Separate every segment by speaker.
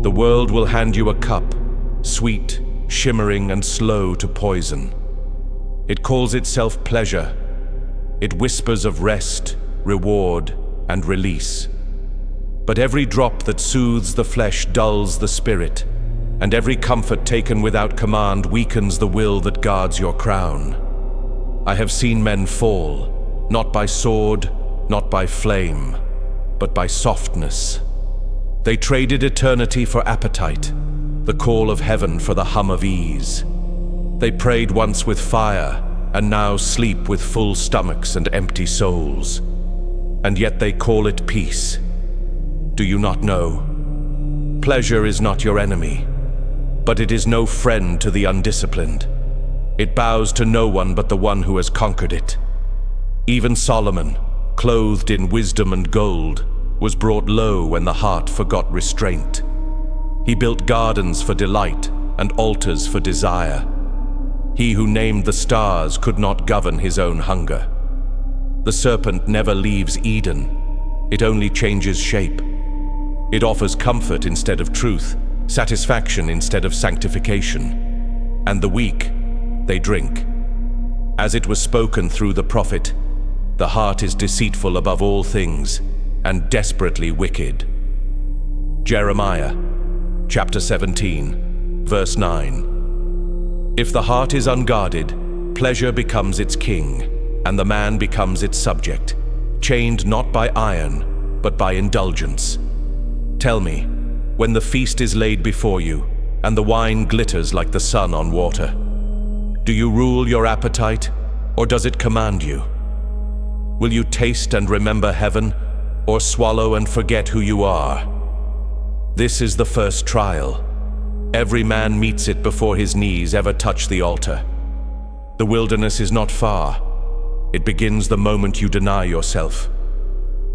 Speaker 1: The world will hand you a cup, sweet, shimmering, and slow to poison. It calls itself pleasure. It whispers of rest, reward, and release. But every drop that soothes the flesh dulls the spirit, and every comfort taken without command weakens the will that guards your crown. I have seen men fall, not by sword, not by flame, but by softness. They traded eternity for appetite, the call of heaven for the hum of ease. They prayed once with fire, and now sleep with full stomachs and empty souls. And yet they call it peace. Do you not know? Pleasure is not your enemy, but it is no friend to the undisciplined. It bows to no one but the one who has conquered it. Even Solomon, clothed in wisdom and gold, was brought low when the heart forgot restraint. He built gardens for delight and altars for desire. He who named the stars could not govern his own hunger. The serpent never leaves Eden. It only changes shape. It offers comfort instead of truth, satisfaction instead of sanctification. And the weak, they drink. As it was spoken through the prophet, the heart is deceitful above all things and desperately wicked. Jeremiah, chapter 17, verse 9. If the heart is unguarded, pleasure becomes its king, and the man becomes its subject, chained not by iron, but by indulgence. Tell me, when the feast is laid before you, and the wine glitters like the sun on water, do you rule your appetite, or does it command you? Will you taste and remember heaven, or swallow and forget who you are? This is the first trial. Every man meets it before his knees ever touch the altar. The wilderness is not far. It begins the moment you deny yourself.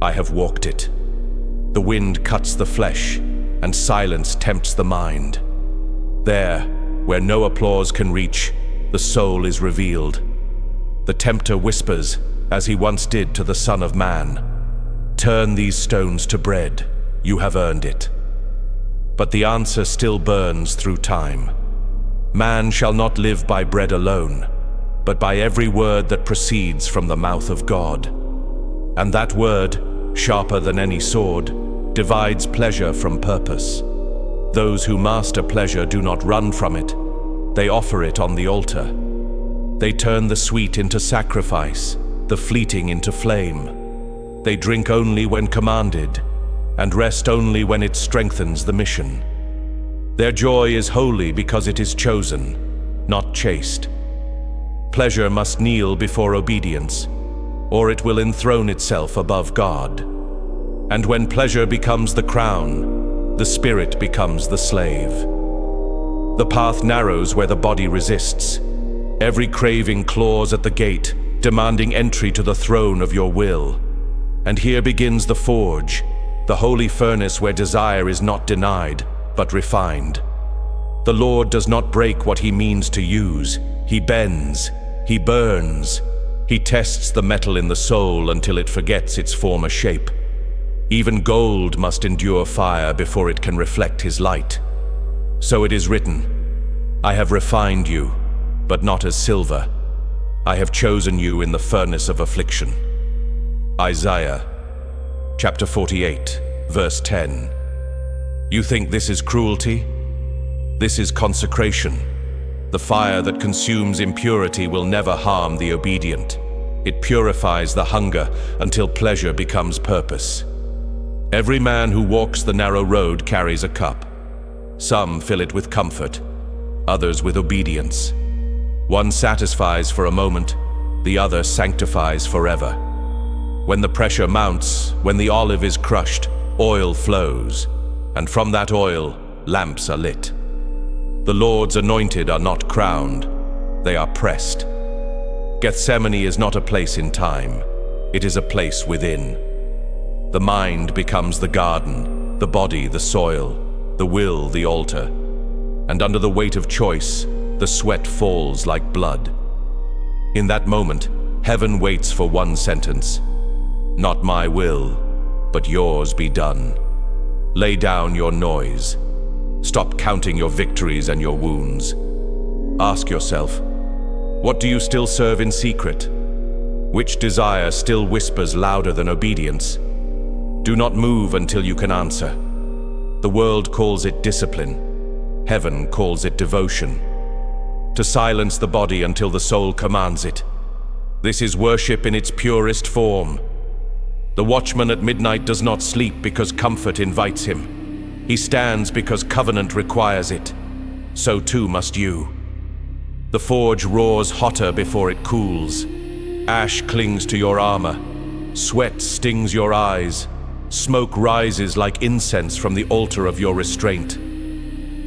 Speaker 1: I have walked it. The wind cuts the flesh, and silence tempts the mind. There, where no applause can reach, the soul is revealed. The tempter whispers, as he once did to the Son of Man, "Turn these stones to bread, you have earned it." But the answer still burns through time. Man shall not live by bread alone, but by every word that proceeds from the mouth of God. And that word, sharper than any sword, divides pleasure from purpose. Those who master pleasure do not run from it. They offer it on the altar. They turn the sweet into sacrifice, the fleeting into flame. They drink only when commanded, and rest only when it strengthens the mission. Their joy is holy because it is chosen, not chaste. Pleasure must kneel before obedience, or it will enthrone itself above God. And when pleasure becomes the crown, the spirit becomes the slave. The path narrows where the body resists. Every craving claws at the gate, demanding entry to the throne of your will. And here begins the forge, the holy furnace where desire is not denied, but refined. The Lord does not break what he means to use. He bends, he burns, he tests the metal in the soul until it forgets its former shape. Even gold must endure fire before it can reflect his light. So it is written, "I have refined you, but not as silver. I have chosen you in the furnace of affliction." Isaiah, chapter 48, verse 10. You think this is cruelty? This is consecration. The fire that consumes impurity will never harm the obedient. It purifies the hunger until pleasure becomes purpose. Every man who walks the narrow road carries a cup. Some fill it with comfort, others with obedience. One satisfies for a moment, the other sanctifies forever. When the pressure mounts, when the olive is crushed, oil flows, and from that oil, lamps are lit. The Lord's anointed are not crowned, they are pressed. Gethsemane is not a place in time, it is a place within. The mind becomes the garden, the body the soil, the will the altar. And under the weight of choice, the sweat falls like blood. In that moment, heaven waits for one sentence. Not my will, but yours be done. Lay down your noise. Stop counting your victories and your wounds. Ask yourself, what do you still serve in secret? Which desire still whispers louder than obedience? Do not move until you can answer. The world calls it discipline. Heaven calls it devotion. To silence the body until the soul commands it. This is worship in its purest form. The watchman at midnight does not sleep because comfort invites him. He stands because covenant requires it. So too must you. The forge roars hotter before it cools. Ash clings to your armor. Sweat stings your eyes. Smoke rises like incense from the altar of your restraint.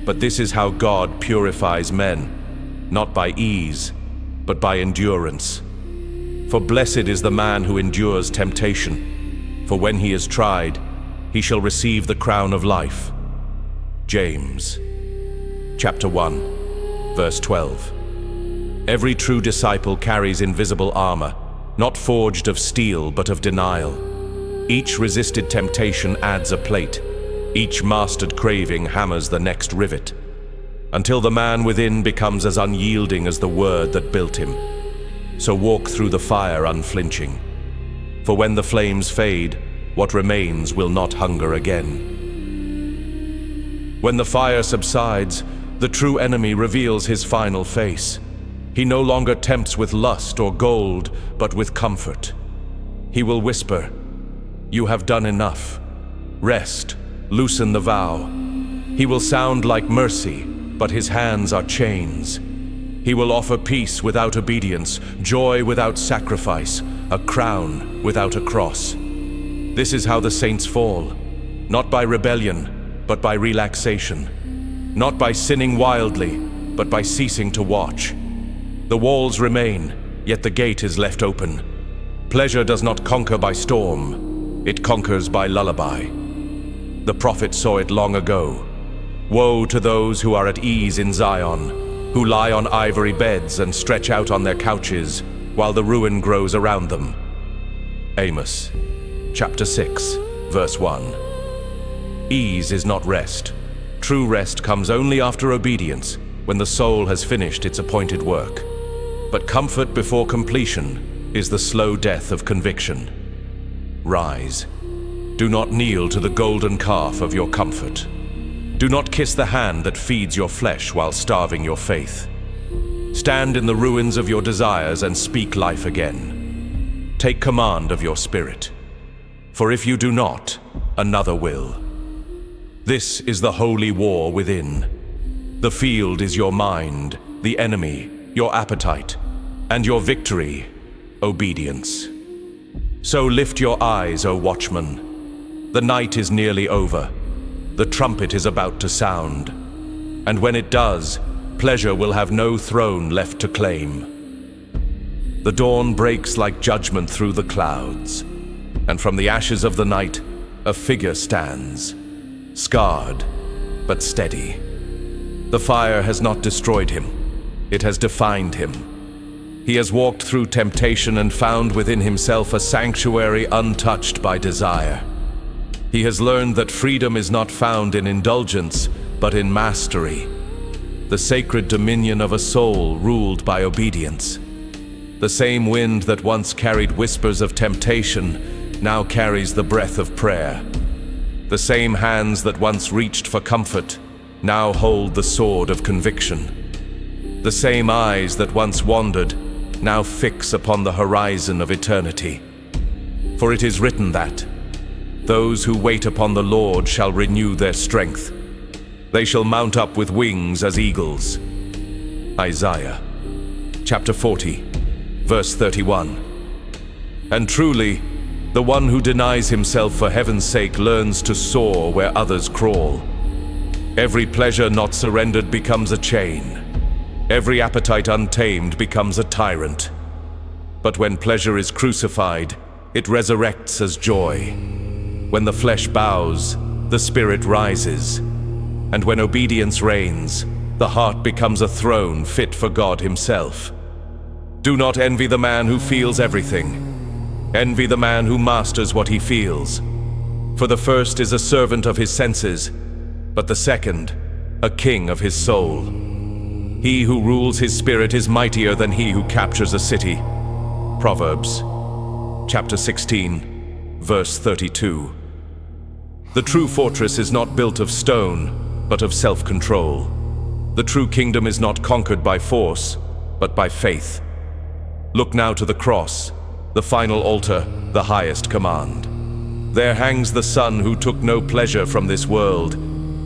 Speaker 1: But this is how God purifies men, not by ease, but by endurance. For blessed is the man who endures temptation, for when he is tried, he shall receive the crown of life. James, chapter 1, verse 12. Every true disciple carries invisible armor, not forged of steel but of denial. Each resisted temptation adds a plate. Each mastered craving hammers the next rivet, until the man within becomes as unyielding as the word that built him. So walk through the fire unflinching. For when the flames fade, what remains will not hunger again. When the fire subsides, the true enemy reveals his final face. He no longer tempts with lust or gold, but with comfort. He will whisper, "You have done enough. Rest, loosen the vow." He will sound like mercy, but his hands are chains. He will offer peace without obedience, joy without sacrifice, a crown without a cross. This is how the saints fall, not by rebellion, but by relaxation. Not by sinning wildly, but by ceasing to watch. The walls remain, yet the gate is left open. Pleasure does not conquer by storm, it conquers by lullaby. The prophet saw it long ago. Woe to those who are at ease in Zion, who lie on ivory beds and stretch out on their couches, while the ruin grows around them. Amos, chapter 6, verse 1. Ease is not rest. True rest comes only after obedience, when the soul has finished its appointed work. But comfort before completion is the slow death of conviction. Rise. Do not kneel to the golden calf of your comfort. Do not kiss the hand that feeds your flesh while starving your faith. Stand in the ruins of your desires and speak life again. Take command of your spirit. For if you do not, another will. This is the holy war within. The field is your mind, the enemy, your appetite, and your victory, obedience. So lift your eyes, O watchman. The night is nearly over. The trumpet is about to sound. And when it does, pleasure will have no throne left to claim. The dawn breaks like judgment through the clouds, and from the ashes of the night, a figure stands, scarred, but steady. The fire has not destroyed him. It has defined him. He has walked through temptation and found within himself a sanctuary untouched by desire. He has learned that freedom is not found in indulgence, but in mastery. The sacred dominion of a soul ruled by obedience. The same wind that once carried whispers of temptation now carries the breath of prayer. The same hands that once reached for comfort now hold the sword of conviction. The same eyes that once wandered now fix upon the horizon of eternity. For it is written that those who wait upon the Lord shall renew their strength. They shall mount up with wings as eagles. Isaiah, chapter 40, verse 31. And truly, the one who denies himself for heaven's sake learns to soar where others crawl. Every pleasure not surrendered becomes a chain. Every appetite untamed becomes a tyrant. But when pleasure is crucified, it resurrects as joy. When the flesh bows, the spirit rises. And when obedience reigns, the heart becomes a throne fit for God himself. Do not envy the man who feels everything. Envy the man who masters what he feels. For the first is a servant of his senses, but the second a king of his soul. He who rules his spirit is mightier than he who captures a city. Proverbs, chapter 16, verse 32. The true fortress is not built of stone, but of self-control. The true kingdom is not conquered by force, but by faith. Look now to the cross, the final altar, the highest command. There hangs the Son who took no pleasure from this world,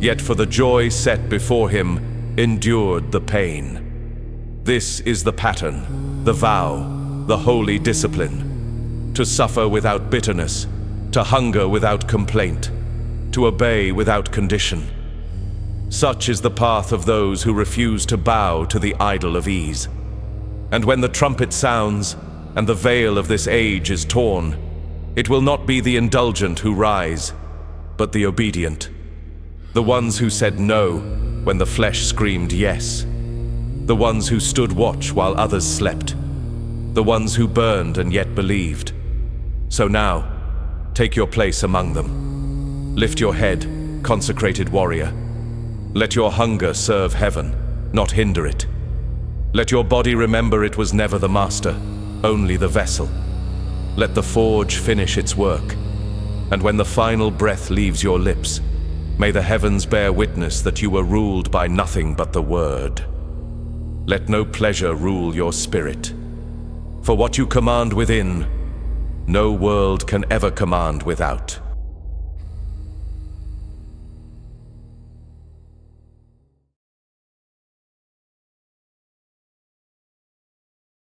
Speaker 1: yet for the joy set before him, endured the pain. This is the pattern, the vow, the holy discipline. To suffer without bitterness, to hunger without complaint, to obey without condition. Such is the path of those who refuse to bow to the idol of ease. And when the trumpet sounds, and the veil of this age is torn, it will not be the indulgent who rise, but the obedient. The ones who said no when the flesh screamed yes. The ones who stood watch while others slept. The ones who burned and yet believed. So now, take your place among them. Lift your head, consecrated warrior. Let your hunger serve heaven, not hinder it. Let your body remember it was never the master, only the vessel. Let the forge finish its work, and when the final breath leaves your lips, may the heavens bear witness that you were ruled by nothing but the word. Let no pleasure rule your spirit, for what you command within, no world can ever command without.